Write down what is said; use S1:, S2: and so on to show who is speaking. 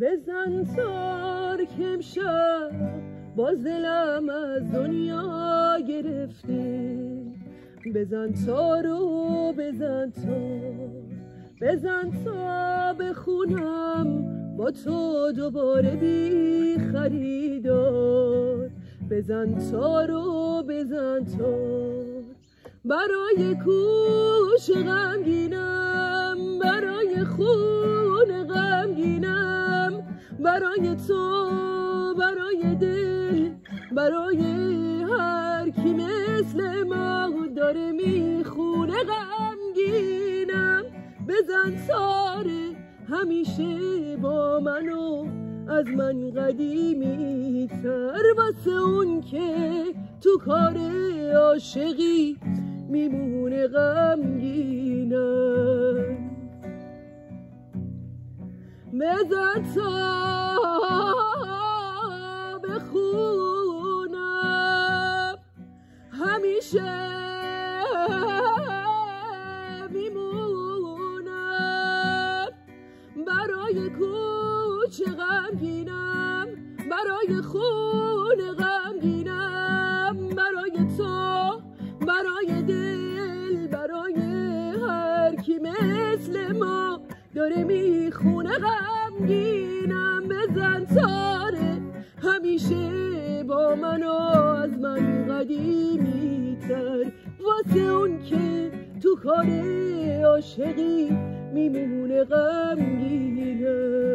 S1: بزن تار که امشب باز دلم از دنیا گرفته. بزن تارو بزن تا بخونم با تو دوباره بی خریدار. بزن تارو بزن تار برای کوش غمگینم، برای خون غمگینم، برای تو، برای دل، برای هر کی مثل ما داره میخونه غمگینم. بزن تاره همیشه با منو از من قدیمی تر، واسه اون که تو کار عاشقی میمونه غمگینم. بزن تا بخونم همیشه میمونم، برای کوچه غمگینم، برای خون غمگینم، برای تو، برای دل، برای هر کی مثل ما داره میخونه غمگینم. بزن تاره همیشه با منو از من قدیمی تر، واسه اون که تو کار عاشقی میمونه غمگینم.